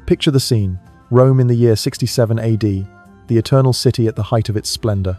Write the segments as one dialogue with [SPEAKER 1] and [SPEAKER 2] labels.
[SPEAKER 1] Picture the scene. Rome in the year 67 AD, the eternal city at the height of its splendor.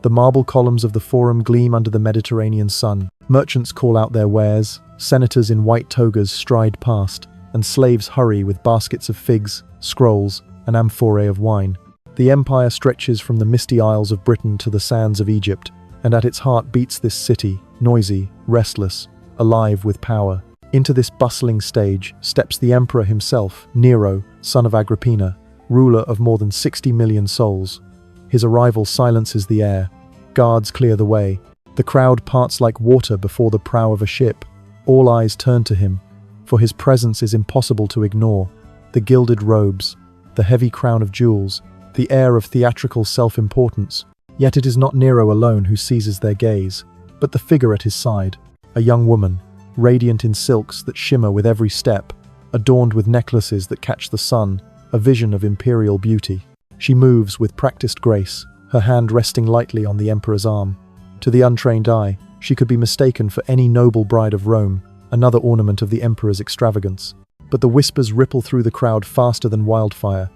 [SPEAKER 1] The marble columns of the Forum gleam under the Mediterranean sun. Merchants call out their wares, senators in white togas stride past, and slaves hurry with baskets of figs, scrolls, and amphorae of wine. The empire stretches from the misty isles of Britain to the sands of Egypt, and at its heart beats this city, noisy, restless, alive with power. Into this bustling stage steps the emperor himself, Nero, son of Agrippina, ruler of more than 60 million souls. His arrival silences the air. Guards clear the way. The crowd parts like water before the prow of a ship. All eyes turn to him, for his presence is impossible to ignore. The gilded robes, the heavy crown of jewels, the air of theatrical self-importance. Yet it is not Nero alone who seizes their gaze, but the figure at his side, a young woman, radiant in silks that shimmer with every step, adorned with necklaces that catch the sun, a vision of imperial beauty. She moves with practiced grace, her hand resting lightly on the emperor's arm. To the untrained eye, she could be mistaken for any noble bride of Rome, another ornament of the emperor's extravagance. But the whispers ripple through the crowd faster than wildfire.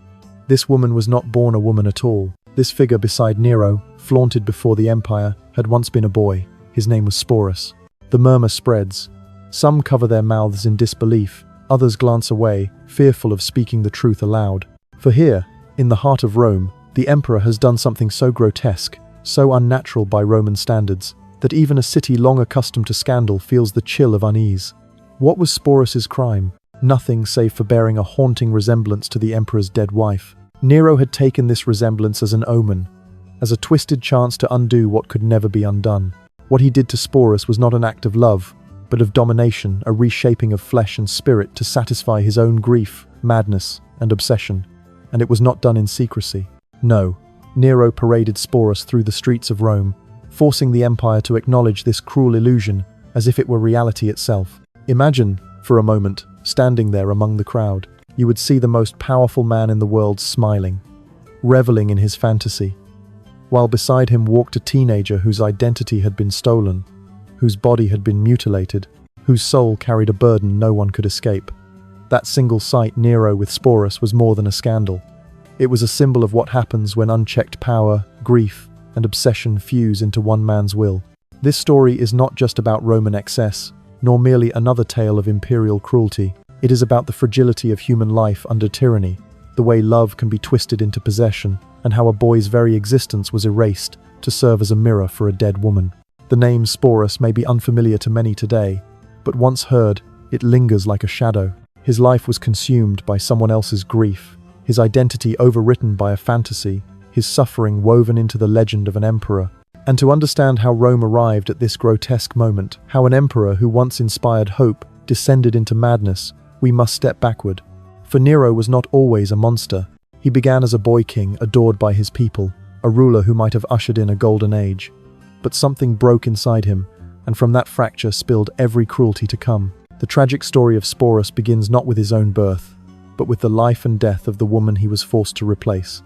[SPEAKER 1] This woman was not born a woman at all. This figure beside Nero, flaunted before the empire, had once been a boy. His name was Sporus. The murmur spreads. Some cover their mouths in disbelief, others glance away, fearful of speaking the truth aloud. For here, in the heart of Rome, the emperor has done something so grotesque, so unnatural by Roman standards, that even a city long accustomed to scandal feels the chill of unease. What was Sporus's crime? Nothing save for bearing a haunting resemblance to the emperor's dead wife. Nero had taken this resemblance as an omen, as a twisted chance to undo what could never be undone. What he did to Sporus was not an act of love, but of domination, a reshaping of flesh and spirit to satisfy his own grief, madness, and obsession. And it was not done in secrecy. No, Nero paraded Sporus through the streets of Rome, forcing the empire to acknowledge this cruel illusion as if it were reality itself. Imagine, for a moment, standing there among the crowd. You would see the most powerful man in the world smiling, reveling in his fantasy, while beside him walked a teenager whose identity had been stolen, whose body had been mutilated, whose soul carried a burden no one could escape. That single sight, Nero with Sporus, was more than a scandal. It was a symbol of what happens when unchecked power, grief, and obsession fuse into one man's will. This story is not just about Roman excess, nor merely another tale of imperial cruelty. It is about the fragility of human life under tyranny, the way love can be twisted into possession, and how a boy's very existence was erased to serve as a mirror for a dead woman. The name Sporus may be unfamiliar to many today, but once heard, it lingers like a shadow. His life was consumed by someone else's grief, his identity overwritten by a fantasy, his suffering woven into the legend of an emperor. And to understand how Rome arrived at this grotesque moment, how an emperor who once inspired hope descended into madness, we must step backward. For Nero was not always a monster. He began as a boy king adored by his people, a ruler who might have ushered in a golden age. But something broke inside him, and from that fracture spilled every cruelty to come. The tragic story of Sporus begins not with his own birth, but with the life and death of the woman he was forced to replace,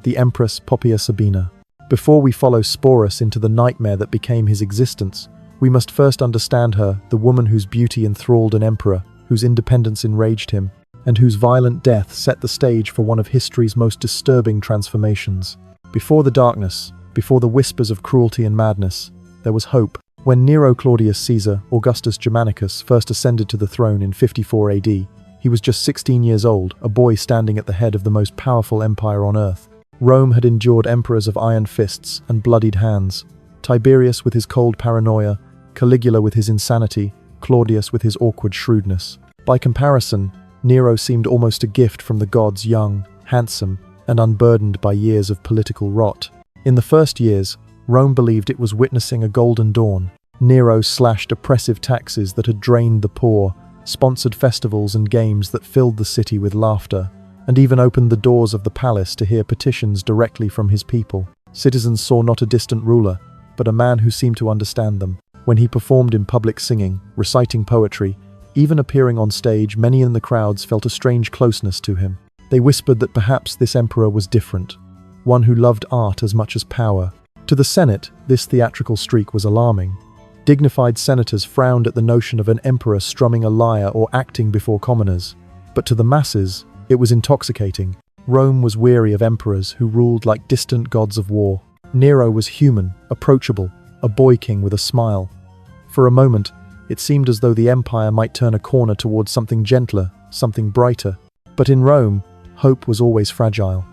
[SPEAKER 1] the Empress Poppaea Sabina. Before we follow Sporus into the nightmare that became his existence, we must first understand her, the woman whose beauty enthralled an emperor, whose independence enraged him, and whose violent death set the stage for one of history's most disturbing transformations. Before the darkness, before the whispers of cruelty and madness, there was hope. When Nero Claudius Caesar Augustus Germanicus first ascended to the throne in 54 AD, he was just 16 years old, a boy standing at the head of the most powerful empire on earth. Rome had endured emperors of iron fists and bloodied hands. Tiberius with his cold paranoia, Caligula with his insanity, Claudius with his awkward shrewdness. By comparison, Nero seemed almost a gift from the gods, young, handsome, and unburdened by years of political rot. In the first years, Rome believed it was witnessing a golden dawn. Nero slashed oppressive taxes that had drained the poor, sponsored festivals and games that filled the city with laughter, and even opened the doors of the palace to hear petitions directly from his people. Citizens saw not a distant ruler, but a man who seemed to understand them. When he performed in public singing, reciting poetry, even appearing on stage, many in the crowds felt a strange closeness to him. They whispered that perhaps this emperor was different, one who loved art as much as power. To the Senate, this theatrical streak was alarming. Dignified senators frowned at the notion of an emperor strumming a lyre or acting before commoners. But to the masses, It was intoxicating. Rome was weary of emperors who ruled like distant gods of war. Nero was human, approachable, a boy king with a smile. For a moment, it seemed as though the empire might turn a corner towards something gentler, something brighter. But in Rome, hope was always fragile.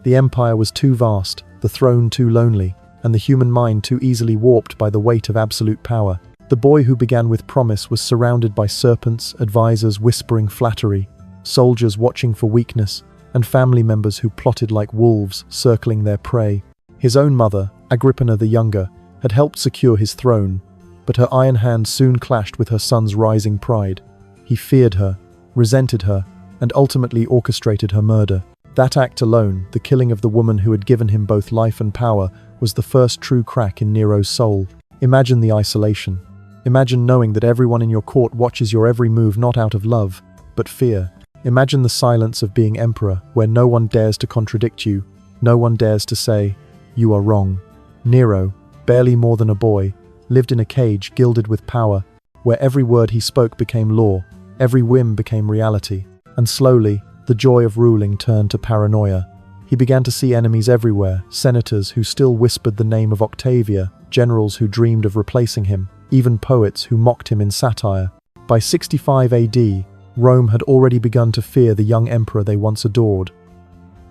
[SPEAKER 1] The empire was too vast, the throne too lonely, and the human mind too easily warped by the weight of absolute power. The boy who began with promise was surrounded by serpents, advisors whispering flattery, soldiers watching for weakness, and family members who plotted like wolves, circling their prey. His own mother, Agrippina the Younger, had helped secure his throne, but her iron hand soon clashed with her son's rising pride. He feared her, resented her, and ultimately orchestrated her murder. That act alone, the killing of the woman who had given him both life and power, was the first true crack in Nero's soul. Imagine the isolation. Imagine knowing that everyone in your court watches your every move not out of love, but fear. Imagine the silence of being emperor, where no one dares to contradict you, no one dares to say, "You are wrong." Nero, barely more than a boy, lived in a cage gilded with power, where every word he spoke became law, every whim became reality. And slowly, the joy of ruling turned to paranoia. He began to see enemies everywhere, senators who still whispered the name of Octavia, generals who dreamed of replacing him, even poets who mocked him in satire. By 65 AD, Rome had already begun to fear the young emperor they once adored.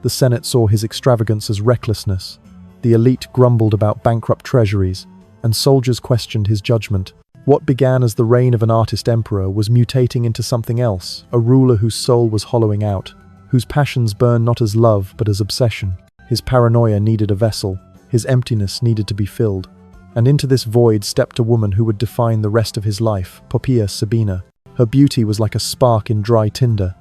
[SPEAKER 1] The Senate saw his extravagance as recklessness, the elite grumbled about bankrupt treasuries, and soldiers questioned his judgment. What began as the reign of an artist emperor was mutating into something else, a ruler whose soul was hollowing out, whose passions burned not as love but as obsession. His paranoia needed a vessel, his emptiness needed to be filled. And into this void stepped a woman who would define the rest of his life, Poppaea Sabina. Her beauty was like a spark in dry tinder.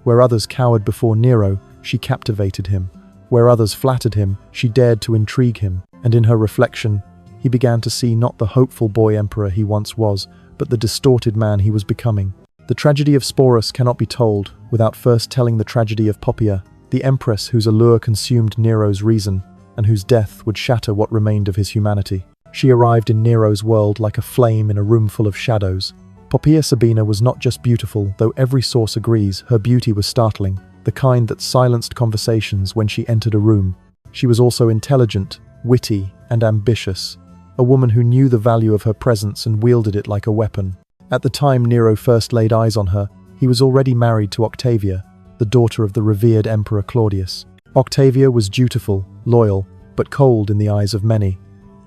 [SPEAKER 1] Where others cowered before Nero, she captivated him. Where others flattered him, she dared to intrigue him. And in her reflection, he began to see not the hopeful boy emperor he once was, but the distorted man he was becoming. The tragedy of Sporus cannot be told without first telling the tragedy of Poppaea, the empress whose allure consumed Nero's reason, and whose death would shatter what remained of his humanity. She arrived in Nero's world like a flame in a room full of shadows. Poppaea Sabina was not just beautiful, though every source agrees her beauty was startling, the kind that silenced conversations when she entered a room. She was also intelligent, witty, and ambitious, a woman who knew the value of her presence and wielded it like a weapon. At the time Nero first laid eyes on her, he was already married to Octavia, the daughter of the revered Emperor Claudius. Octavia was dutiful, loyal, but cold in the eyes of many.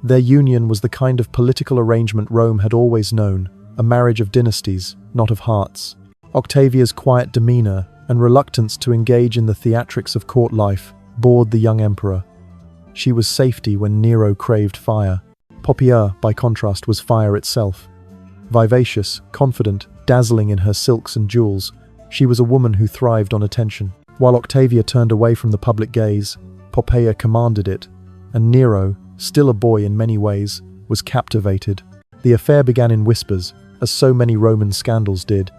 [SPEAKER 1] Their union was the kind of political arrangement Rome had always known, a marriage of dynasties, not of hearts. Octavia's quiet demeanor and reluctance to engage in the theatrics of court life bored the young emperor. She was safety when Nero craved fire. Poppaea, by contrast, was fire itself. Vivacious, confident, dazzling in her silks and jewels, she was a woman who thrived on attention. While Octavia turned away from the public gaze, Poppaea commanded it, and Nero, still a boy in many ways, was captivated. The affair began in whispers, as so many Roman scandals did.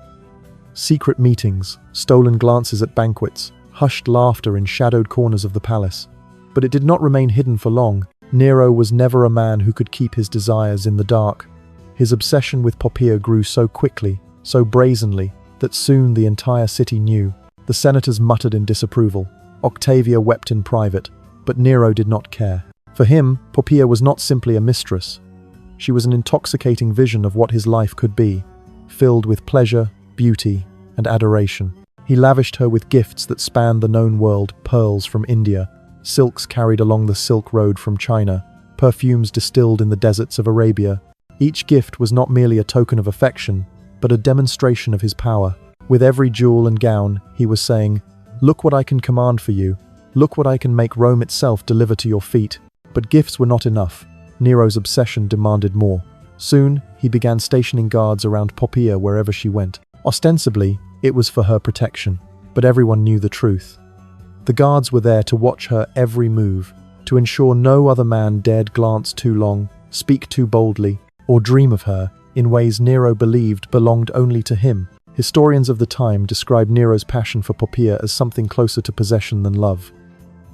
[SPEAKER 1] Secret meetings, stolen glances at banquets, hushed laughter in shadowed corners of the palace. But it did not remain hidden for long. Nero was never a man who could keep his desires in the dark. His obsession with Poppaea grew so quickly, so brazenly, that soon the entire city knew. The senators muttered in disapproval. Octavia wept in private, but Nero did not care. For him, Poppaea was not simply a mistress. She was an intoxicating vision of what his life could be, filled with pleasure, beauty, and adoration. He lavished her with gifts that spanned the known world, pearls from India, silks carried along the Silk Road from China, perfumes distilled in the deserts of Arabia. Each gift was not merely a token of affection, but a demonstration of his power. With every jewel and gown, he was saying, "Look what I can command for you. Look what I can make Rome itself deliver to your feet." But gifts were not enough. Nero's obsession demanded more. Soon, he began stationing guards around Poppaea wherever she went. Ostensibly, it was for her protection, but everyone knew the truth. The guards were there to watch her every move, to ensure no other man dared glance too long, speak too boldly, or dream of her in ways Nero believed belonged only to him. Historians of the time describe Nero's passion for Poppaea as something closer to possession than love.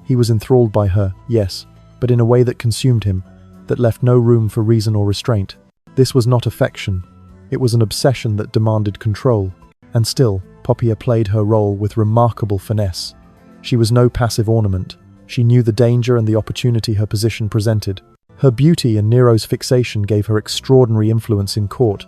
[SPEAKER 1] He was enthralled by her, yes, but in a way that consumed him, that left no room for reason or restraint. This was not affection. It was an obsession that demanded control. And still, Poppaea played her role with remarkable finesse. She was no passive ornament. She knew the danger and the opportunity her position presented. Her beauty and Nero's fixation gave her extraordinary influence in court,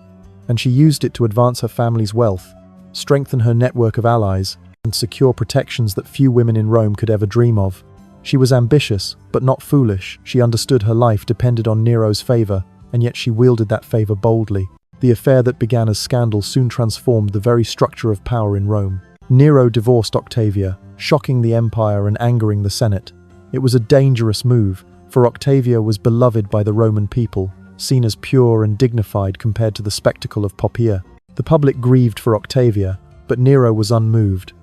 [SPEAKER 1] and she used it to advance her family's wealth, strengthen her network of allies, and secure protections that few women in Rome could ever dream of. She was ambitious, but not foolish. She understood her life depended on Nero's favor, and yet she wielded that favor boldly. The affair that began as scandal soon transformed the very structure of power in Rome. Nero divorced Octavia, shocking the empire and angering the Senate. It was a dangerous move, for Octavia was beloved by the Roman people, seen as pure and dignified compared to the spectacle of Poppaea. The public grieved for Octavia, but Nero was unmoved.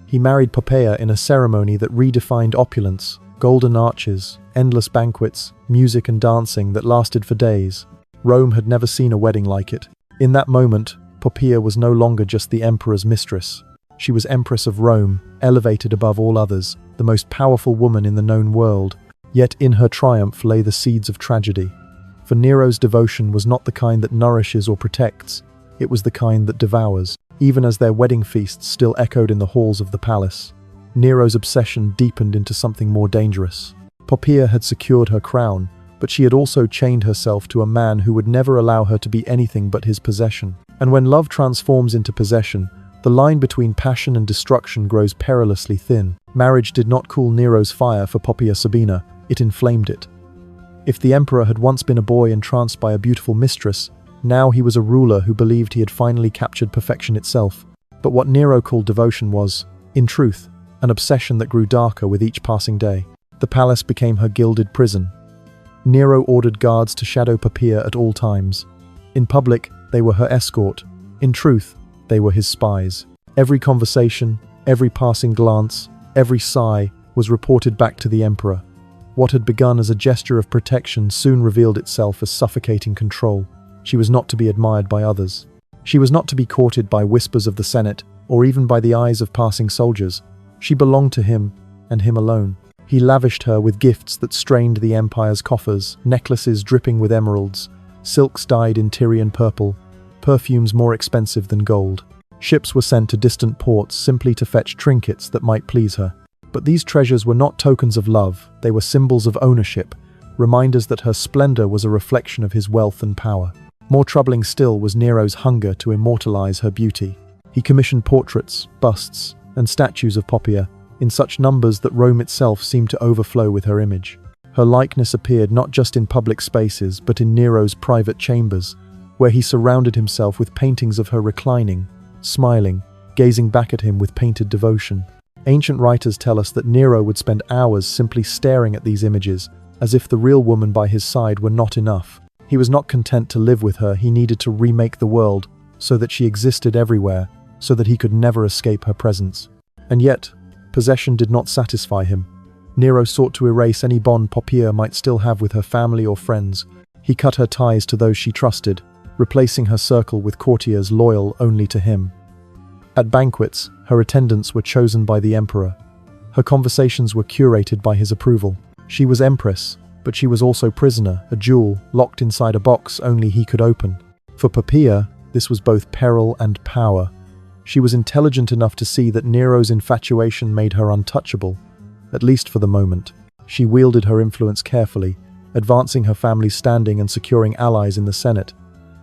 [SPEAKER 1] He married Poppaea in a ceremony that redefined opulence, golden arches, endless banquets, music and dancing that lasted for days. Rome had never seen a wedding like it. In that moment, Poppaea was no longer just the emperor's mistress. She was Empress of Rome, elevated above all others, the most powerful woman in the known world. Yet in her triumph lay the seeds of tragedy. For Nero's devotion was not the kind that nourishes or protects, it was the kind that devours. Even as their wedding feasts still echoed in the halls of the palace, Nero's obsession deepened into something more dangerous. Poppaea had secured her crown, but she had also chained herself to a man who would never allow her to be anything but his possession. And when love transforms into possession, the line between passion and destruction grows perilously thin. Marriage did not cool Nero's fire for Poppaea Sabina, it inflamed it. If the emperor had once been a boy entranced by a beautiful mistress, now he was a ruler who believed he had finally captured perfection itself. But what Nero called devotion was, in truth, an obsession that grew darker with each passing day. The palace became her gilded prison. Nero ordered guards to shadow Poppaea at all times. In public, they were her escort. In truth, they were his spies. Every conversation, every passing glance, every sigh was reported back to the emperor. What had begun as a gesture of protection soon revealed itself as suffocating control. She was not to be admired by others. She was not to be courted by whispers of the Senate, or even by the eyes of passing soldiers. She belonged to him, and him alone. He lavished her with gifts that strained the empire's coffers, necklaces dripping with emeralds, silks dyed in Tyrian purple, perfumes more expensive than gold. Ships were sent to distant ports simply to fetch trinkets that might please her. But these treasures were not tokens of love, they were symbols of ownership, reminders that her splendor was a reflection of his wealth and power. More troubling still was Nero's hunger to immortalize her beauty. He commissioned portraits, busts, and statues of Poppaea, in such numbers that Rome itself seemed to overflow with her image. Her likeness appeared not just in public spaces, but in Nero's private chambers, where he surrounded himself with paintings of her reclining, smiling, gazing back at him with painted devotion. Ancient writers tell us that Nero would spend hours simply staring at these images, as if the real woman by his side were not enough. He was not content to live with her, he needed to remake the world, so that she existed everywhere, so that he could never escape her presence. And yet, possession did not satisfy him. Nero sought to erase any bond Poppaea might still have with her family or friends. He cut her ties to those she trusted, replacing her circle with courtiers loyal only to him. At banquets, her attendants were chosen by the emperor. Her conversations were curated by his approval. She was empress, but she was also prisoner, a jewel, locked inside a box only he could open. For Poppaea, this was both peril and power. She was intelligent enough to see that Nero's infatuation made her untouchable, at least for the moment. She wielded her influence carefully, advancing her family's standing and securing allies in the Senate.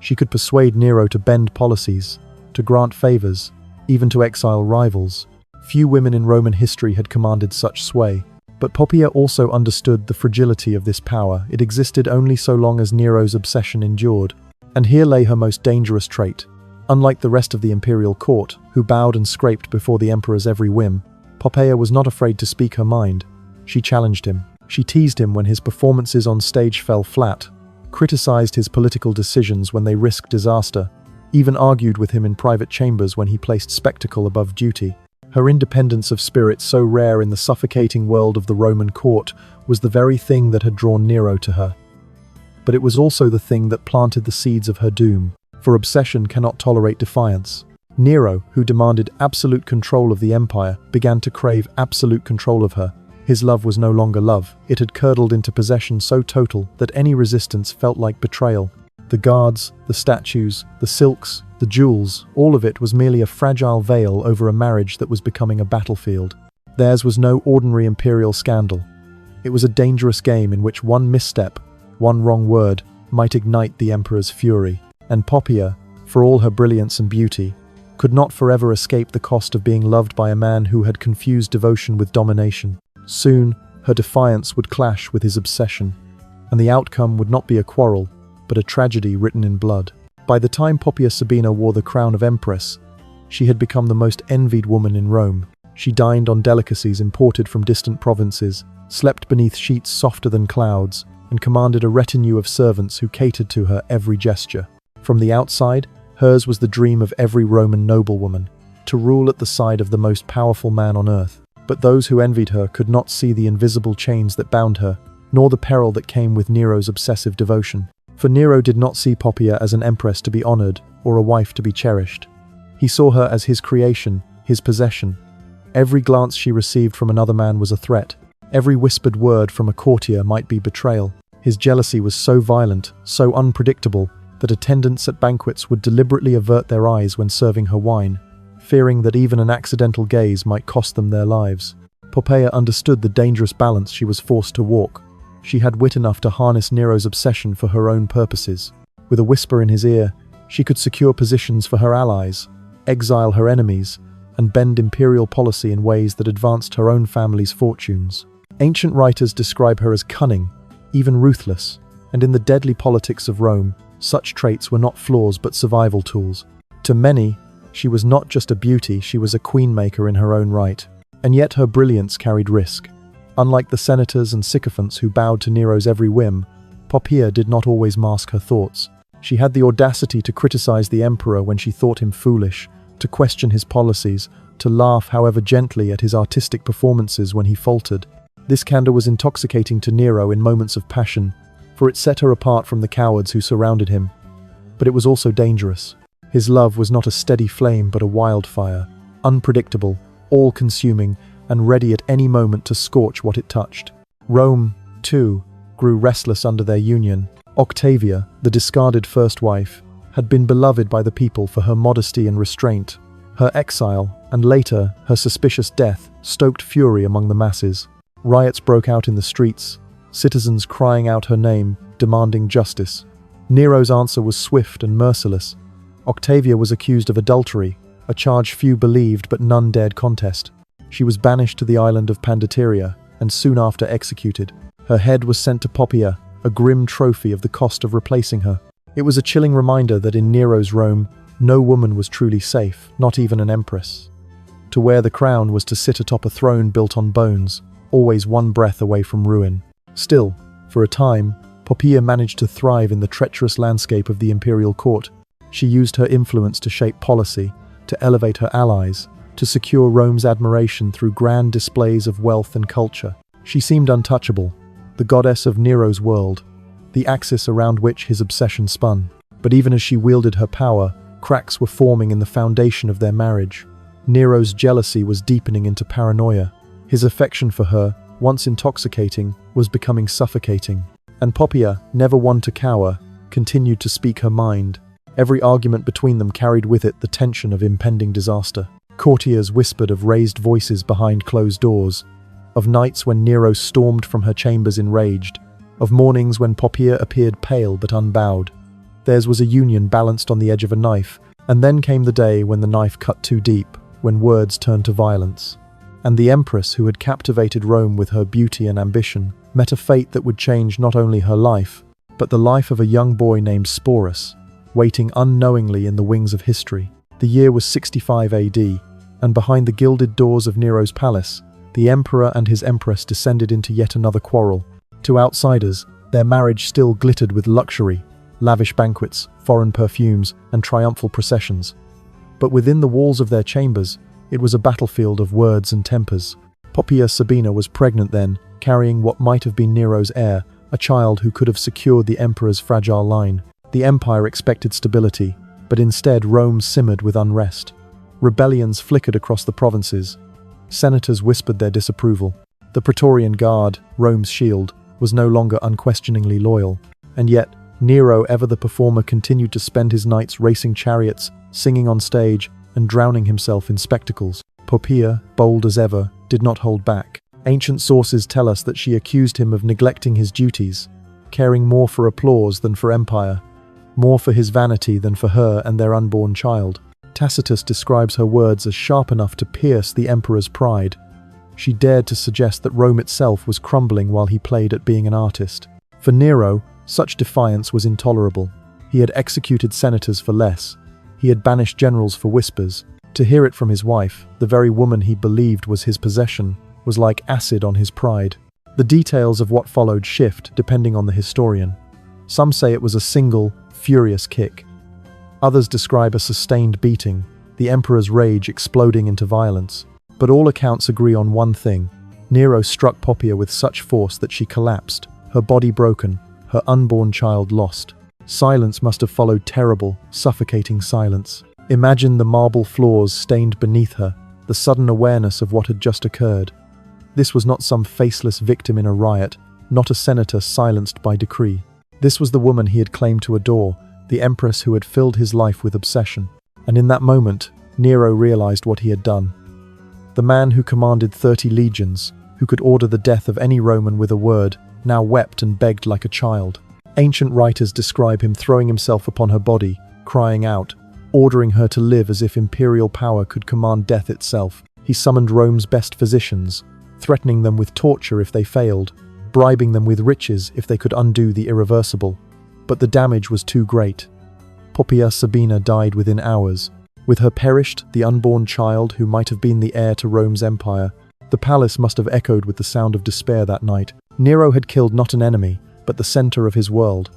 [SPEAKER 1] She could persuade Nero to bend policies, to grant favors, even to exile rivals. Few women in Roman history had commanded such sway. But Poppaea also understood the fragility of this power. It existed only so long as Nero's obsession endured. And here lay her most dangerous trait. Unlike the rest of the imperial court, who bowed and scraped before the emperor's every whim, Poppaea was not afraid to speak her mind. She challenged him. She teased him when his performances on stage fell flat, criticized his political decisions when they risked disaster, even argued with him in private chambers when he placed spectacle above duty. Her independence of spirit, so rare in the suffocating world of the Roman court, was the very thing that had drawn Nero to her. But it was also the thing that planted the seeds of her doom, for obsession cannot tolerate defiance. Nero, who demanded absolute control of the empire, began to crave absolute control of her. His love was no longer love, it had curdled into possession so total that any resistance felt like betrayal. The guards, the statues, the silks, the jewels, all of it was merely a fragile veil over a marriage that was becoming a battlefield. Theirs was no ordinary imperial scandal. It was a dangerous game in which one misstep, one wrong word, might ignite the emperor's fury. And Poppaea, for all her brilliance and beauty, could not forever escape the cost of being loved by a man who had confused devotion with domination. Soon, her defiance would clash with his obsession, and the outcome would not be a quarrel, but a tragedy written in blood. By the time Poppaea Sabina wore the crown of Empress, she had become the most envied woman in Rome. She dined on delicacies imported from distant provinces, slept beneath sheets softer than clouds, and commanded a retinue of servants who catered to her every gesture. From the outside, hers was the dream of every Roman noblewoman, to rule at the side of the most powerful man on earth. But those who envied her could not see the invisible chains that bound her, nor the peril that came with Nero's obsessive devotion. For Nero did not see Poppaea as an empress to be honored or a wife to be cherished. He saw her as his creation, his possession. Every glance she received from another man was a threat. Every whispered word from a courtier might be betrayal. His jealousy was so violent, so unpredictable, that attendants at banquets would deliberately avert their eyes when serving her wine, fearing that even an accidental gaze might cost them their lives. Poppaea understood the dangerous balance she was forced to walk. She had wit enough to harness Nero's obsession for her own purposes. With a whisper in his ear, she could secure positions for her allies, exile her enemies, and bend imperial policy in ways that advanced her own family's fortunes. Ancient writers describe her as cunning, even ruthless, and in the deadly politics of Rome, such traits were not flaws but survival tools. To many, she was not just a beauty, she was a queenmaker in her own right. And yet her brilliance carried risk. Unlike the senators and sycophants who bowed to Nero's every whim, Poppaea did not always mask her thoughts. She had the audacity to criticize the emperor when she thought him foolish, to question his policies, to laugh however gently at his artistic performances when he faltered. This candor was intoxicating to Nero in moments of passion, for it set her apart from the cowards who surrounded him. But it was also dangerous. His love was not a steady flame but a wildfire, unpredictable, all-consuming, and ready at any moment to scorch what it touched. Rome, too, grew restless under their union. Octavia, the discarded first wife, had been beloved by the people for her modesty and restraint. Her exile, and later her suspicious death, stoked fury among the masses. Riots broke out in the streets, citizens crying out her name, demanding justice. Nero's answer was swift and merciless. Octavia was accused of adultery, a charge few believed but none dared contest. She was banished to the island of Pandateria, and soon after executed. Her head was sent to Poppaea, a grim trophy of the cost of replacing her. It was a chilling reminder that in Nero's Rome, no woman was truly safe, not even an empress. To wear the crown was to sit atop a throne built on bones, always one breath away from ruin. Still, for a time, Poppaea managed to thrive in the treacherous landscape of the imperial court. She used her influence to shape policy, to elevate her allies, to secure Rome's admiration through grand displays of wealth and culture. She seemed untouchable, the goddess of Nero's world, the axis around which his obsession spun. But even as she wielded her power, cracks were forming in the foundation of their marriage. Nero's jealousy was deepening into paranoia. His affection for her, once intoxicating, was becoming suffocating. And Poppaea, never one to cower, continued to speak her mind. Every argument between them carried with it the tension of impending disaster. Courtiers whispered of raised voices behind closed doors, of nights when Nero stormed from her chambers enraged, of mornings when Poppaea appeared pale but unbowed. Theirs was a union balanced on the edge of a knife, and then came the day when the knife cut too deep, when words turned to violence. And the empress, who had captivated Rome with her beauty and ambition, met a fate that would change not only her life, but the life of a young boy named Sporus, waiting unknowingly in the wings of history. The year was 65 AD, and behind the gilded doors of Nero's palace, the emperor and his empress descended into yet another quarrel. To outsiders, their marriage still glittered with luxury, lavish banquets, foreign perfumes, and triumphal processions. But within the walls of their chambers, it was a battlefield of words and tempers. Poppaea Sabina was pregnant then, carrying what might have been Nero's heir, a child who could have secured the emperor's fragile line. The empire expected stability, but instead Rome simmered with unrest. Rebellions flickered across the provinces. Senators whispered their disapproval. The Praetorian Guard, Rome's shield, was no longer unquestioningly loyal. And yet, Nero, ever the performer, continued to spend his nights racing chariots, singing on stage, and drowning himself in spectacles. Poppaea, bold as ever, did not hold back. Ancient sources tell us that she accused him of neglecting his duties, caring more for applause than for empire, more for his vanity than for her and their unborn child. Tacitus describes her words as sharp enough to pierce the emperor's pride. She dared to suggest that Rome itself was crumbling while he played at being an artist. For Nero, such defiance was intolerable. He had executed senators for less. He had banished generals for whispers. To hear it from his wife, the very woman he believed was his possession, was like acid on his pride. The details of what followed shift depending on the historian. Some say it was a single, furious kick. Others describe a sustained beating, the emperor's rage exploding into violence. But all accounts agree on one thing. Nero struck Poppaea with such force that she collapsed, her body broken, her unborn child lost. Silence must have followed, terrible, suffocating silence. Imagine the marble floors stained beneath her, the sudden awareness of what had just occurred. This was not some faceless victim in a riot, not a senator silenced by decree. This was the woman he had claimed to adore, the empress who had filled his life with obsession. And in that moment, Nero realized what he had done. The man who commanded 30 legions, who could order the death of any Roman with a word, now wept and begged like a child. Ancient writers describe him throwing himself upon her body, crying out, ordering her to live as if imperial power could command death itself. He summoned Rome's best physicians, threatening them with torture if they failed, bribing them with riches if they could undo the irreversible. But the damage was too great. Poppaea Sabina died within hours. With her perished the unborn child who might have been the heir to Rome's empire. The palace must have echoed with the sound of despair that night. Nero had killed not an enemy, but the center of his world.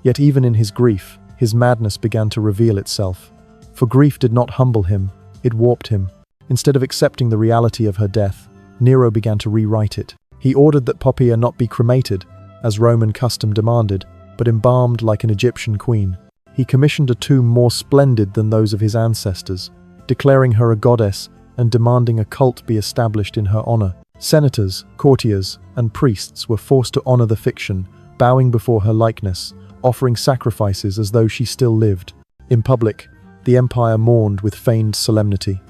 [SPEAKER 1] Yet even in his grief, his madness began to reveal itself. For grief did not humble him, it warped him. Instead of accepting the reality of her death, Nero began to rewrite it. He ordered that Poppaea not be cremated, as Roman custom demanded, but embalmed like an Egyptian queen. He commissioned a tomb more splendid than those of his ancestors, declaring her a goddess and demanding a cult be established in her honor. Senators, courtiers, and priests were forced to honor the fiction, bowing before her likeness, offering sacrifices as though she still lived. In public, the empire mourned with feigned solemnity.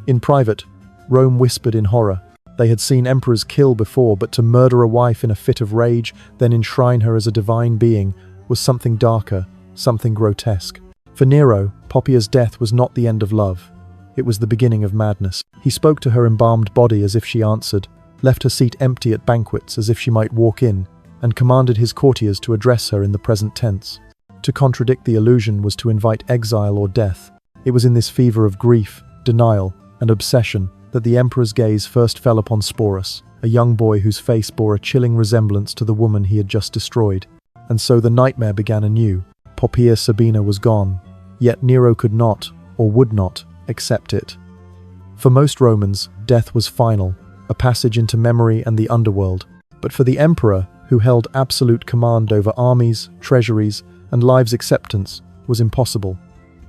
[SPEAKER 1] In private, Rome whispered in horror. They had seen emperors kill before, but to murder a wife in a fit of rage, then enshrine her as a divine being, was something darker, something grotesque. For Nero, Poppaea's death was not the end of love. It was the beginning of madness. He spoke to her embalmed body as if she answered, left her seat empty at banquets as if she might walk in, and commanded his courtiers to address her in the present tense. To contradict the illusion was to invite exile or death. It was in this fever of grief, denial, and obsession that the emperor's gaze first fell upon Sporus, a young boy whose face bore a chilling resemblance to the woman he had just destroyed. And so the nightmare began anew. Poppaea Sabina was gone, yet Nero could not, or would not, accept it. For most Romans, death was final, a passage into memory and the underworld. But for the emperor, who held absolute command over armies, treasuries, and lives, acceptance was impossible.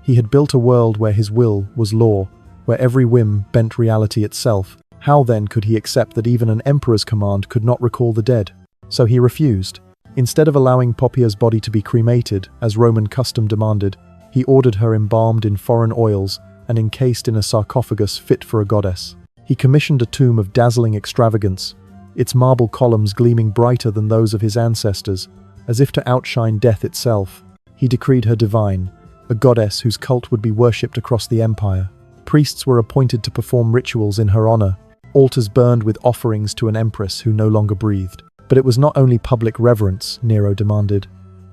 [SPEAKER 1] He had built a world where his will was law, where every whim bent reality itself. How then could he accept that even an emperor's command could not recall the dead? So he refused. Instead of allowing Poppaea's body to be cremated, as Roman custom demanded, he ordered her embalmed in foreign oils and encased in a sarcophagus fit for a goddess. He commissioned a tomb of dazzling extravagance, its marble columns gleaming brighter than those of his ancestors, as if to outshine death itself. He decreed her divine, a goddess whose cult would be worshipped across the empire. Priests were appointed to perform rituals in her honor, altars burned with offerings to an empress who no longer breathed. But it was not only public reverence, Nero demanded.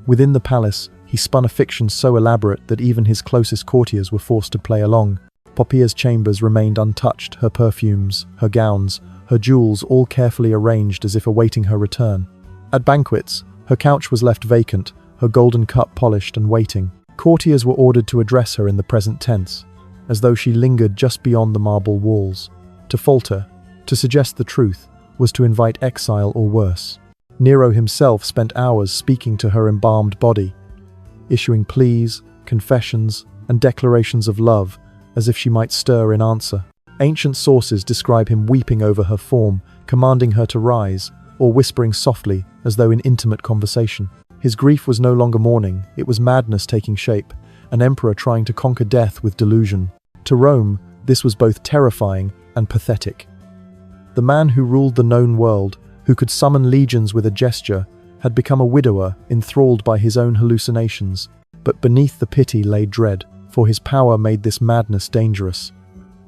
[SPEAKER 1] Within the palace, he spun a fiction so elaborate that even his closest courtiers were forced to play along. Poppaea's chambers remained untouched, her perfumes, her gowns, her jewels all carefully arranged as if awaiting her return. At banquets, her couch was left vacant, her golden cup polished and waiting. Courtiers were ordered to address her in the present tense, as though she lingered just beyond the marble walls. To falter, to suggest the truth, was to invite exile or worse. Nero himself spent hours speaking to her embalmed body, issuing pleas, confessions, and declarations of love, as if she might stir in answer. Ancient sources describe him weeping over her form, commanding her to rise, or whispering softly, as though in intimate conversation. His grief was no longer mourning, it was madness taking shape, an emperor trying to conquer death with delusion. To Rome, this was both terrifying and pathetic. The man who ruled the known world, who could summon legions with a gesture, had become a widower, enthralled by his own hallucinations. But beneath the pity lay dread, for his power made this madness dangerous.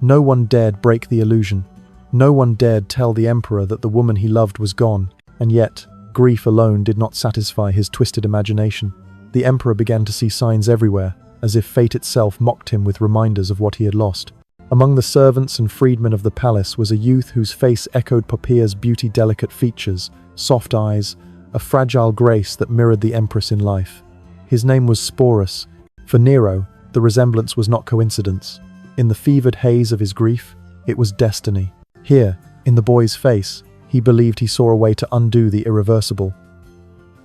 [SPEAKER 1] No one dared break the illusion. No one dared tell the emperor that the woman he loved was gone. And yet, grief alone did not satisfy his twisted imagination. The emperor began to see signs everywhere, as if fate itself mocked him with reminders of what he had lost. Among the servants and freedmen of the palace was a youth whose face echoed Poppaea's beauty-delicate features, soft eyes, a fragile grace that mirrored the empress in life. His name was Sporus. For Nero, the resemblance was not coincidence. In the fevered haze of his grief, it was destiny. Here, in the boy's face, he believed he saw a way to undo the irreversible.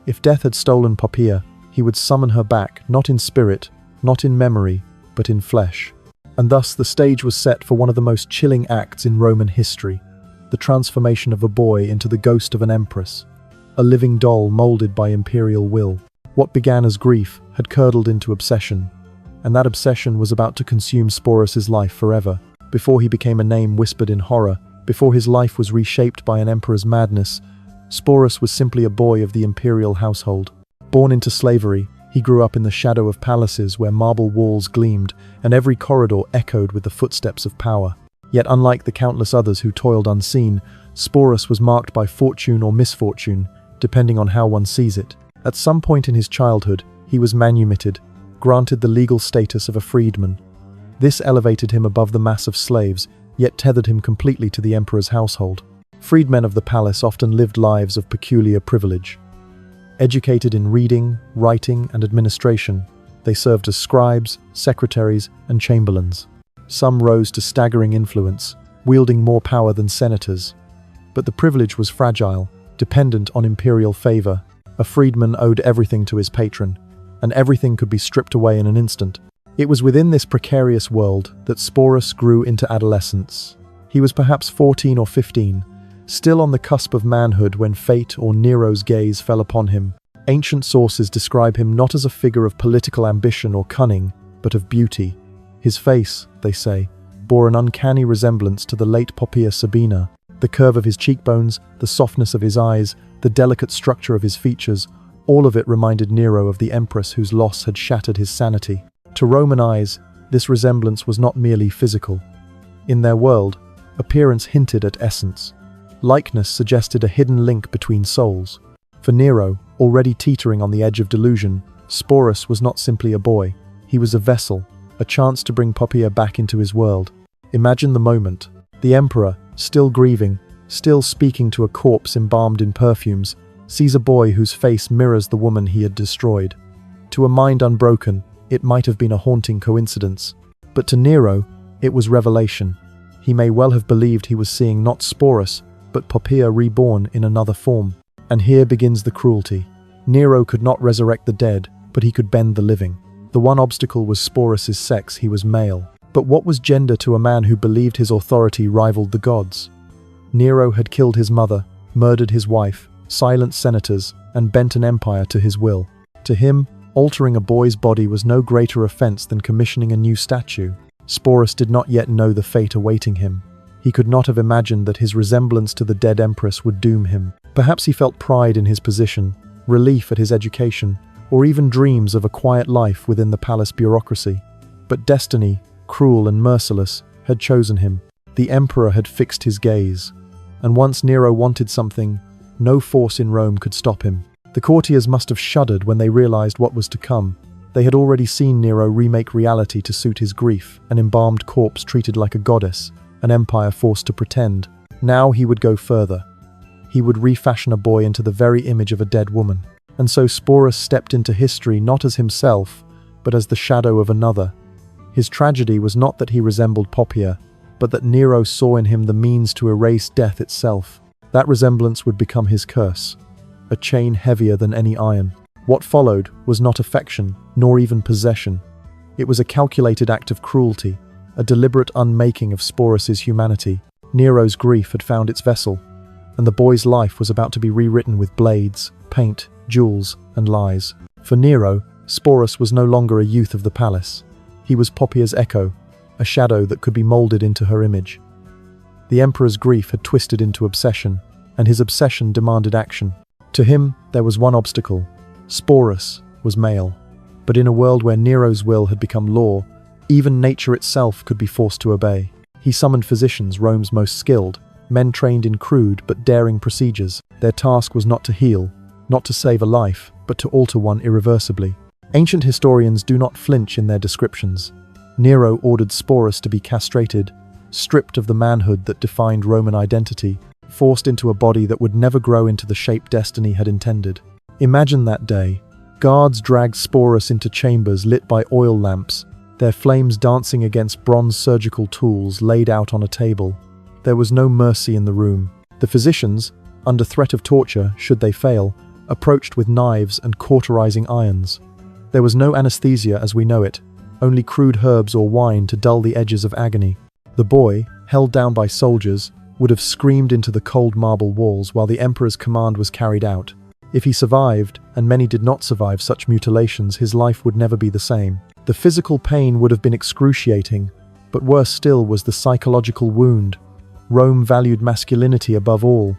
[SPEAKER 1] If death had stolen Poppaea, he would summon her back, not in spirit, not in memory, but in flesh. And thus the stage was set for one of the most chilling acts in Roman history, the transformation of a boy into the ghost of an empress, a living doll molded by imperial will. What began as grief had curdled into obsession, and that obsession was about to consume Sporus's life forever. Before he became a name whispered in horror, before his life was reshaped by an emperor's madness, Sporus was simply a boy of the imperial household. Born into slavery, he grew up in the shadow of palaces where marble walls gleamed and every corridor echoed with the footsteps of power. Yet unlike the countless others who toiled unseen, Sporus was marked by fortune or misfortune, depending on how one sees it. At some point in his childhood, he was manumitted, granted the legal status of a freedman. This elevated him above the mass of slaves, yet tethered him completely to the emperor's household. Freedmen of the palace often lived lives of peculiar privilege. Educated in reading, writing, and administration, they served as scribes, secretaries, and chamberlains. Some rose to staggering influence, wielding more power than senators. But the privilege was fragile, dependent on imperial favor. A freedman owed everything to his patron, and everything could be stripped away in an instant. It was within this precarious world that Sporus grew into adolescence. He was perhaps 14 or 15, still on the cusp of manhood when fate or Nero's gaze fell upon him. Ancient sources describe him not as a figure of political ambition or cunning, but of beauty. His face, they say, bore an uncanny resemblance to the late Poppaea Sabina. The curve of his cheekbones, the softness of his eyes, the delicate structure of his features, all of it reminded Nero of the empress whose loss had shattered his sanity. To Roman eyes, this resemblance was not merely physical. In their world, appearance hinted at essence. Likeness suggested a hidden link between souls. For Nero, already teetering on the edge of delusion, Sporus was not simply a boy. He was a vessel, a chance to bring Poppaea back into his world. Imagine the moment. The emperor, still grieving, still speaking to a corpse embalmed in perfumes, sees a boy whose face mirrors the woman he had destroyed. To a mind unbroken, it might have been a haunting coincidence. But to Nero, it was revelation. He may well have believed he was seeing not Sporus, but Poppaea reborn in another form. And here begins the cruelty. Nero could not resurrect the dead, but he could bend the living. The one obstacle was Sporus's sex. He was male. But what was gender to a man who believed his authority rivaled the gods? Nero had killed his mother, murdered his wife, silenced senators, and bent an empire to his will. To him, altering a boy's body was no greater offense than commissioning a new statue. Sporus did not yet know the fate awaiting him. He could not have imagined that his resemblance to the dead empress would doom him. Perhaps he felt pride in his position, relief at his education, or even dreams of a quiet life within the palace bureaucracy. But destiny, cruel and merciless, had chosen him. The emperor had fixed his gaze. And once Nero wanted something, no force in Rome could stop him. The courtiers must have shuddered when they realized what was to come. They had already seen Nero remake reality to suit his grief, an embalmed corpse treated like a goddess, an empire forced to pretend. Now he would go further. He would refashion a boy into the very image of a dead woman. And so Sporus stepped into history not as himself, but as the shadow of another. His tragedy was not that he resembled Poppaea, but that Nero saw in him the means to erase death itself. That resemblance would become his curse, a chain heavier than any iron. What followed was not affection, nor even possession. It was a calculated act of cruelty, a deliberate unmaking of Sporus's humanity. Nero's grief had found its vessel, and the boy's life was about to be rewritten with blades, paint, jewels, and lies. For Nero, Sporus was no longer a youth of the palace. He was Poppaea's echo, a shadow that could be molded into her image. The emperor's grief had twisted into obsession, and his obsession demanded action. To him, there was one obstacle. Sporus was male. But in a world where Nero's will had become law, even nature itself could be forced to obey. He summoned physicians, Rome's most skilled, men trained in crude but daring procedures. Their task was not to heal, not to save a life, but to alter one irreversibly. Ancient historians do not flinch in their descriptions. Nero ordered Sporus to be castrated, stripped of the manhood that defined Roman identity, forced into a body that would never grow into the shape destiny had intended. Imagine that day. Guards dragged Sporus into chambers lit by oil lamps, their flames dancing against bronze surgical tools laid out on a table. There was no mercy in the room. The physicians, under threat of torture should they fail, approached with knives and cauterizing irons. There was no anesthesia as we know it, only crude herbs or wine to dull the edges of agony. The boy, held down by soldiers, would have screamed into the cold marble walls while the emperor's command was carried out. If he survived, and many did not survive such mutilations, his life would never be the same. The physical pain would have been excruciating, but worse still was the psychological wound. Rome valued masculinity above all.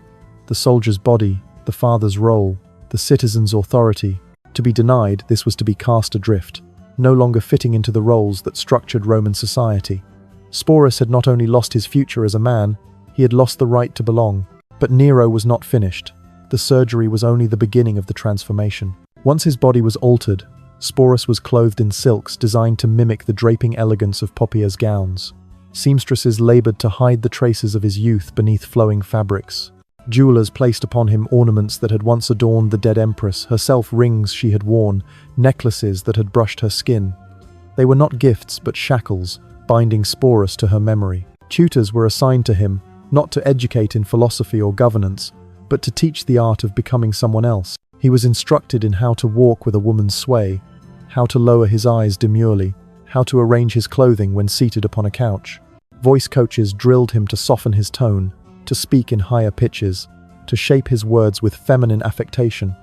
[SPEAKER 1] The soldier's body, the father's role, the citizen's authority. To be denied, this was to be cast adrift, no longer fitting into the roles that structured Roman society. Sporus had not only lost his future as a man, he had lost the right to belong. But Nero was not finished. The surgery was only the beginning of the transformation. Once his body was altered, Sporus was clothed in silks designed to mimic the draping elegance of Poppaea's gowns. Seamstresses labored to hide the traces of his youth beneath flowing fabrics. Jewelers placed upon him ornaments that had once adorned the dead empress, herself rings she had worn, necklaces that had brushed her skin. They were not gifts but shackles, binding Sporus to her memory. Tutors were assigned to him, not to educate in philosophy or governance, but to teach the art of becoming someone else. He was instructed in how to walk with a woman's sway, how to lower his eyes demurely, how to arrange his clothing when seated upon a couch. Voice coaches drilled him to soften his tone, to speak in higher pitches, to shape his words with feminine affectation.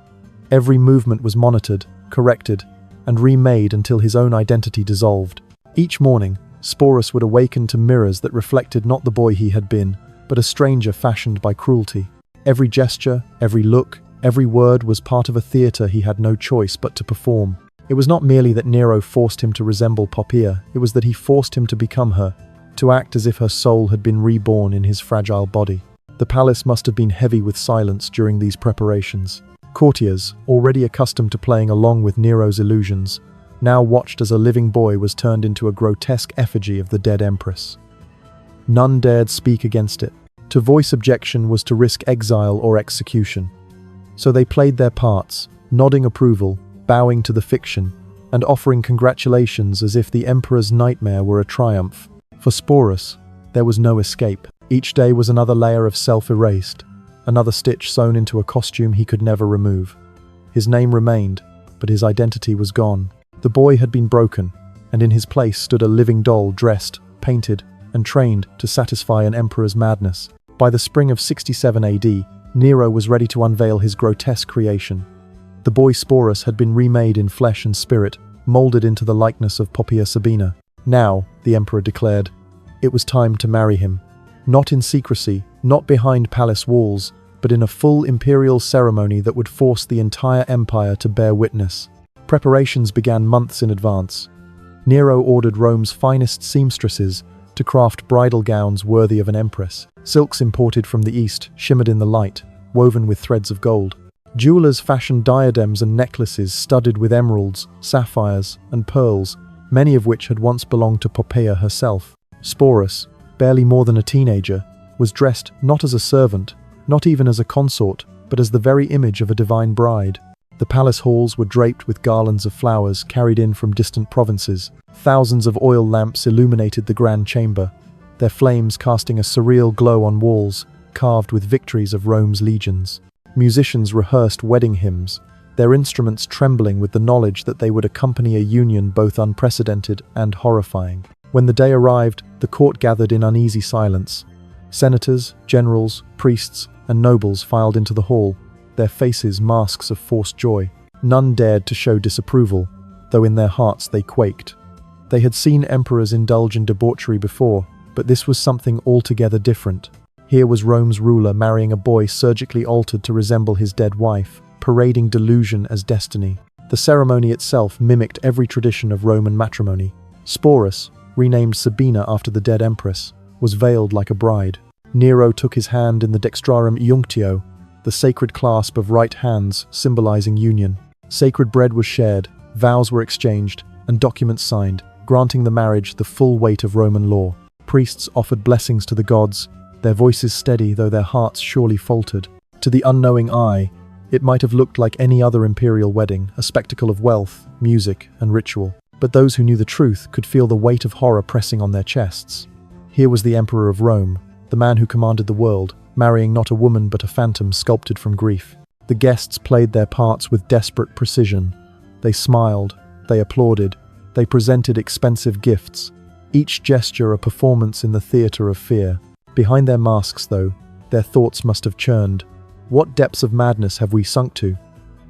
[SPEAKER 1] Every movement was monitored, corrected, and remade until his own identity dissolved. Each morning, Sporus would awaken to mirrors that reflected not the boy he had been, but a stranger fashioned by cruelty. Every gesture, every look, every word was part of a theater he had no choice but to perform. It was not merely that Nero forced him to resemble Poppaea, it was that he forced him to become her, to act as if her soul had been reborn in his fragile body. The palace must have been heavy with silence during these preparations. Courtiers, already accustomed to playing along with Nero's illusions, now watched as a living boy was turned into a grotesque effigy of the dead empress. None dared speak against it. To voice objection was to risk exile or execution. So they played their parts, nodding approval, bowing to the fiction, and offering congratulations as if the emperor's nightmare were a triumph. For Sporus, there was no escape. Each day was another layer of self erased, another stitch sewn into a costume he could never remove. His name remained, but his identity was gone. The boy had been broken, and in his place stood a living doll dressed, painted, and trained to satisfy an emperor's madness. By the spring of 67 AD, Nero was ready to unveil his grotesque creation. The boy Sporus had been remade in flesh and spirit, molded into the likeness of Poppaea Sabina. Now, the emperor declared, it was time to marry him. Not in secrecy, not behind palace walls, but in a full imperial ceremony that would force the entire empire to bear witness. Preparations began months in advance. Nero ordered Rome's finest seamstresses to craft bridal gowns worthy of an empress. Silks imported from the east shimmered in the light, woven with threads of gold. Jewelers fashioned diadems and necklaces studded with emeralds, sapphires, and pearls, many of which had once belonged to Poppaea herself. Sporus, barely more than a teenager, was dressed not as a servant, not even as a consort, but as the very image of a divine bride. The palace halls were draped with garlands of flowers carried in from distant provinces. Thousands of oil lamps illuminated the grand chamber, their flames casting a surreal glow on walls carved with victories of Rome's legions. Musicians rehearsed wedding hymns, their instruments trembling with the knowledge that they would accompany a union both unprecedented and horrifying. When the day arrived, the court gathered in uneasy silence. Senators, generals, priests, and nobles filed into the hall, their faces masks of forced joy. None dared to show disapproval, though in their hearts they quaked. They had seen emperors indulge in debauchery before, but this was something altogether different. Here was Rome's ruler marrying a boy surgically altered to resemble his dead wife, parading delusion as destiny. The ceremony itself mimicked every tradition of Roman matrimony. Sporus, renamed Sabina after the dead empress, was veiled like a bride. Nero took his hand in the dextrarum iunctio, the sacred clasp of right hands symbolizing union. Sacred bread was shared, vows were exchanged, and documents signed, granting the marriage the full weight of Roman law. Priests offered blessings to the gods, their voices steady though their hearts surely faltered. To the unknowing eye, it might have looked like any other imperial wedding, a spectacle of wealth, music, and ritual. But those who knew the truth could feel the weight of horror pressing on their chests. Here was the Emperor of Rome, the man who commanded the world, marrying not a woman but a phantom sculpted from grief. The guests played their parts with desperate precision. They smiled, they applauded, they presented expensive gifts, each gesture a performance in the theater of fear. Behind their masks, though, their thoughts must have churned. What depths of madness have we sunk to?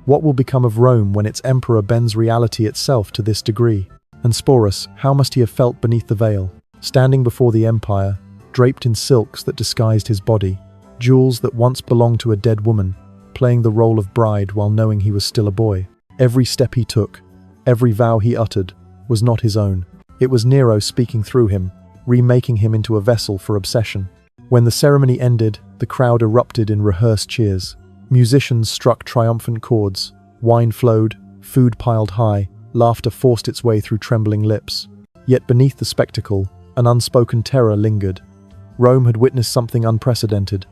[SPEAKER 1] What will become of Rome when its emperor bends reality itself to this degree? And Sporus, how must he have felt beneath the veil? Standing before the empire, draped in silks that disguised his body, jewels that once belonged to a dead woman, playing the role of bride while knowing he was still a boy. Every step he took, every vow he uttered, was not his own. It was Nero speaking through him, remaking him into a vessel for obsession. When the ceremony ended, the crowd erupted in rehearsed cheers. Musicians struck triumphant chords, wine flowed, food piled high, laughter forced its way through trembling lips. Yet beneath the spectacle, an unspoken terror lingered. Rome had witnessed something unprecedented.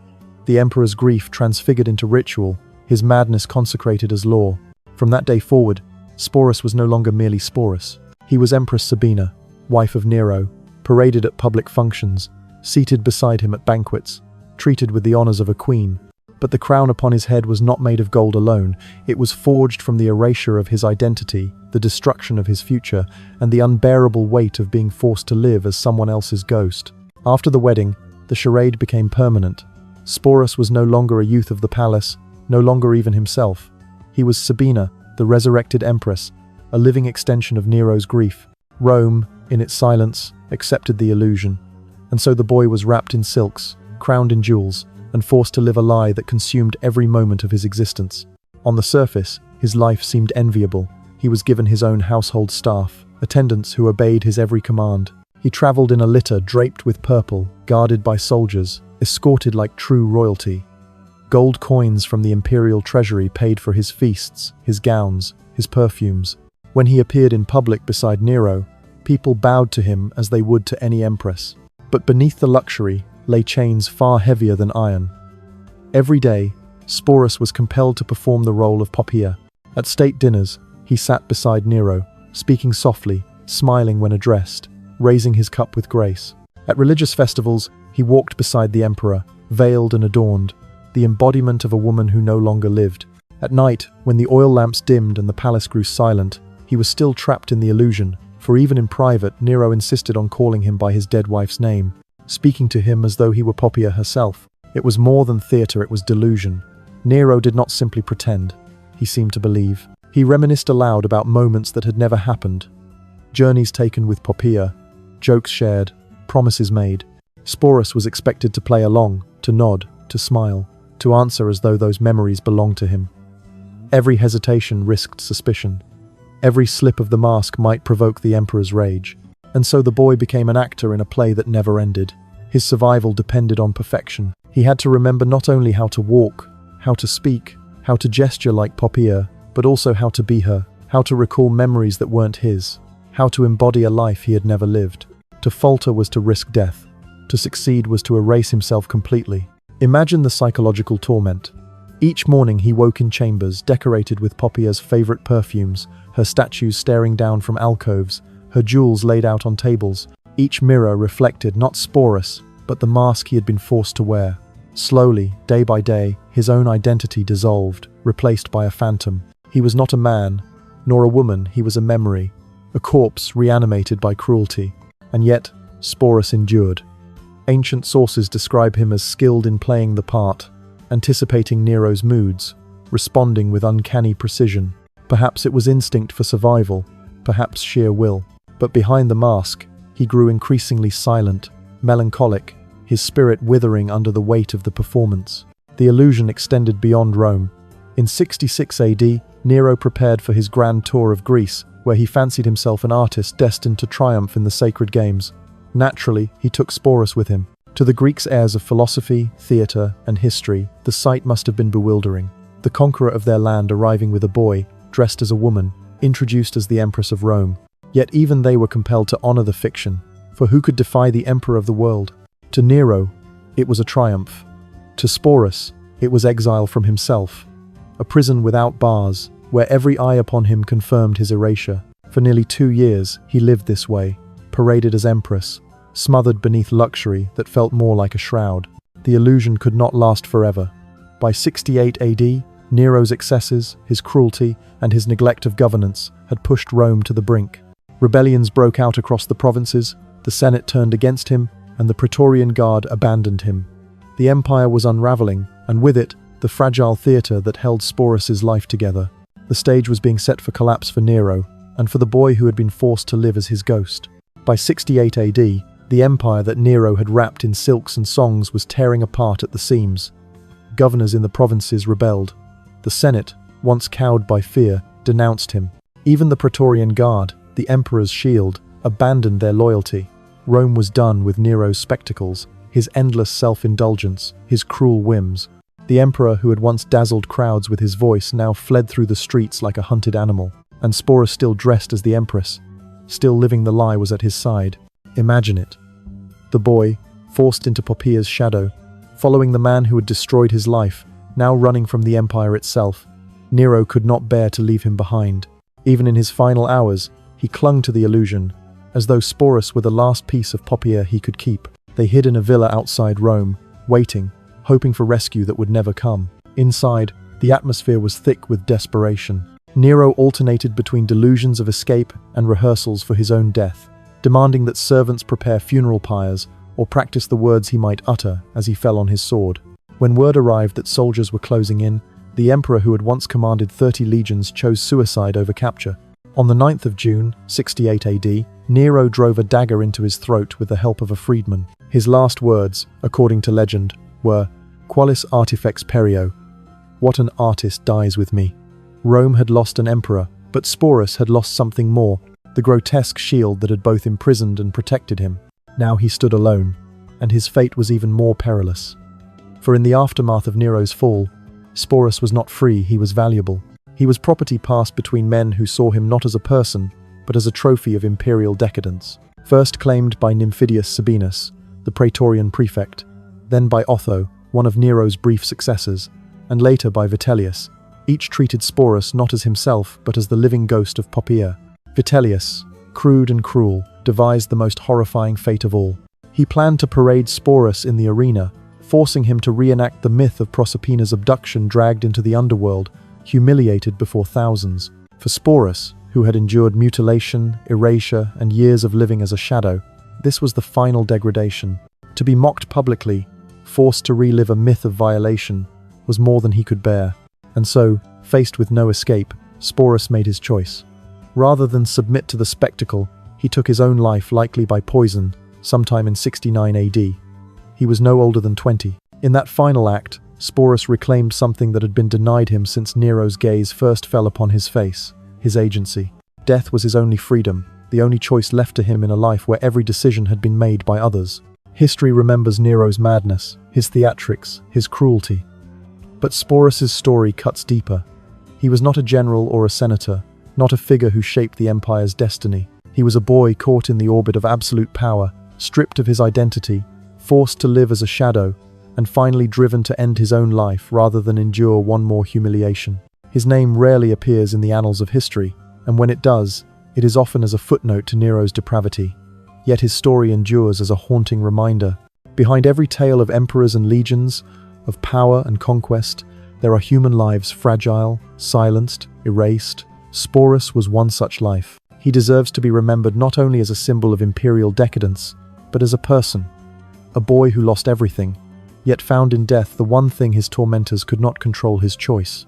[SPEAKER 1] The emperor's grief transfigured into ritual, his madness consecrated as law. From that day forward, Sporus was no longer merely Sporus. He was Empress Sabina, wife of Nero, paraded at public functions, seated beside him at banquets, treated with the honors of a queen. But the crown upon his head was not made of gold alone. It was forged from the erasure of his identity, the destruction of his future, and the unbearable weight of being forced to live as someone else's ghost. After the wedding, the charade became permanent. Sporus was no longer a youth of the palace, no longer even himself. He was Sabina, the resurrected empress, a living extension of Nero's grief. Rome, in its silence, accepted the illusion. And so the boy was wrapped in silks, crowned in jewels, and forced to live a lie that consumed every moment of his existence. On the surface, his life seemed enviable. He was given his own household staff, attendants who obeyed his every command. He traveled in a litter draped with purple, guarded by soldiers, escorted like true royalty. Gold coins from the imperial treasury paid for his feasts, his gowns, his perfumes. When he appeared in public beside Nero, people bowed to him as they would to any empress. But beneath the luxury lay chains far heavier than iron. Every day, Sporus was compelled to perform the role of Poppaea. At state dinners, he sat beside Nero, speaking softly, smiling when addressed, raising his cup with grace. At religious festivals, he walked beside the emperor, veiled and adorned, the embodiment of a woman who no longer lived. At night, when the oil lamps dimmed and the palace grew silent, he was still trapped in the illusion, for even in private, Nero insisted on calling him by his dead wife's name, speaking to him as though he were Poppaea herself. It was more than theater, it was delusion. Nero did not simply pretend. He seemed to believe. He reminisced aloud about moments that had never happened. Journeys taken with Poppaea, jokes shared, promises made. Sporus was expected to play along, to nod, to smile, to answer as though those memories belonged to him. Every hesitation risked suspicion. Every slip of the mask might provoke the emperor's rage. And so the boy became an actor in a play that never ended. His survival depended on perfection. He had to remember not only how to walk, how to speak, how to gesture like Poppaea, but also how to be her, how to recall memories that weren't his, how to embody a life he had never lived. To falter was to risk death. To succeed was to erase himself completely. Imagine the psychological torment. Each morning he woke in chambers decorated with Poppaea's favorite perfumes, her statues staring down from alcoves, her jewels laid out on tables. Each mirror reflected not Sporus, but the mask he had been forced to wear. Slowly, day by day, his own identity dissolved, replaced by a phantom. He was not a man, nor a woman, he was a memory, a corpse reanimated by cruelty. And yet, Sporus endured. Ancient sources describe him as skilled in playing the part, anticipating Nero's moods, responding with uncanny precision. Perhaps it was instinct for survival, perhaps sheer will. But behind the mask, he grew increasingly silent, melancholic, his spirit withering under the weight of the performance. The illusion extended beyond Rome. In 66 AD, Nero prepared for his grand tour of Greece, where he fancied himself an artist destined to triumph in the sacred games. Naturally, he took Sporus with him. To the Greeks' heirs of philosophy, theatre, and history, the sight must have been bewildering. The conqueror of their land arriving with a boy, dressed as a woman, introduced as the Empress of Rome. Yet even they were compelled to honor the fiction, for who could defy the emperor of the world? To Nero, it was a triumph. To Sporus, it was exile from himself. A prison without bars, where every eye upon him confirmed his erasure. For nearly 2 years, he lived this way, paraded as empress, smothered beneath luxury that felt more like a shroud. The illusion could not last forever. By 68 AD, Nero's excesses, his cruelty, and his neglect of governance had pushed Rome to the brink. Rebellions broke out across the provinces, the Senate turned against him, and the Praetorian Guard abandoned him. The empire was unraveling, and with it, the fragile theatre that held Sporus's life together. The stage was being set for collapse for Nero, and for the boy who had been forced to live as his ghost. By 68 AD, the empire that Nero had wrapped in silks and songs was tearing apart at the seams. Governors in the provinces rebelled. The Senate, once cowed by fear, denounced him. Even the Praetorian Guard, the emperor's shield, abandoned their loyalty. Rome was done with Nero's spectacles, his endless self-indulgence, his cruel whims. The emperor who had once dazzled crowds with his voice now fled through the streets like a hunted animal. And Sporus, still dressed as the empress, still living the lie, was at his side. Imagine it. The boy, forced into Poppaea's shadow, following the man who had destroyed his life, now running from the empire itself. Nero could not bear to leave him behind. Even in his final hours, he clung to the illusion, as though Sporus were the last piece of Poppaea he could keep. They hid in a villa outside Rome, waiting, hoping for rescue that would never come. Inside, the atmosphere was thick with desperation. Nero alternated between delusions of escape and rehearsals for his own death, demanding that servants prepare funeral pyres or practice the words he might utter as he fell on his sword. When word arrived that soldiers were closing in, the emperor who had once commanded 30 legions chose suicide over capture. On the 9th of June, 68 AD, Nero drove a dagger into his throat with the help of a freedman. His last words, according to legend, were, "Qualis artifex perio?" What an artist dies with me. Rome had lost an emperor, but Sporus had lost something more, the grotesque shield that had both imprisoned and protected him. Now he stood alone, and his fate was even more perilous. For in the aftermath of Nero's fall, Sporus was not free, he was valuable. He was property passed between men who saw him not as a person, but as a trophy of imperial decadence. First claimed by Nymphidius Sabinus, the Praetorian prefect, then by Otho, one of Nero's brief successors, and later by Vitellius. Each treated Sporus not as himself, but as the living ghost of Poppaea. Vitellius, crude and cruel, devised the most horrifying fate of all. He planned to parade Sporus in the arena, forcing him to reenact the myth of Proserpina's abduction, dragged into the underworld, humiliated before thousands. For Sporus, who had endured mutilation, erasure, and years of living as a shadow, this was the final degradation. To be mocked publicly, forced to relive a myth of violation, was more than he could bear. And so, faced with no escape, Sporus made his choice. Rather than submit to the spectacle, he took his own life, likely by poison, sometime in 69 AD. He was no older than 20. In that final act, Sporus reclaimed something that had been denied him since Nero's gaze first fell upon his face: his agency. Death was his only freedom, the only choice left to him in a life where every decision had been made by others. History remembers Nero's madness, his theatrics, his cruelty. But Sporus's story cuts deeper. He was not a general or a senator, not a figure who shaped the empire's destiny. He was a boy caught in the orbit of absolute power, stripped of his identity, forced to live as a shadow, and finally driven to end his own life rather than endure one more humiliation. His name rarely appears in the annals of history, and when it does, it is often as a footnote to Nero's depravity. Yet his story endures as a haunting reminder. Behind every tale of emperors and legions, of power and conquest, there are human lives fragile, silenced, erased. Sporus was one such life. He deserves to be remembered not only as a symbol of imperial decadence, but as a person. A boy who lost everything, yet found in death the one thing his tormentors could not control: his choice.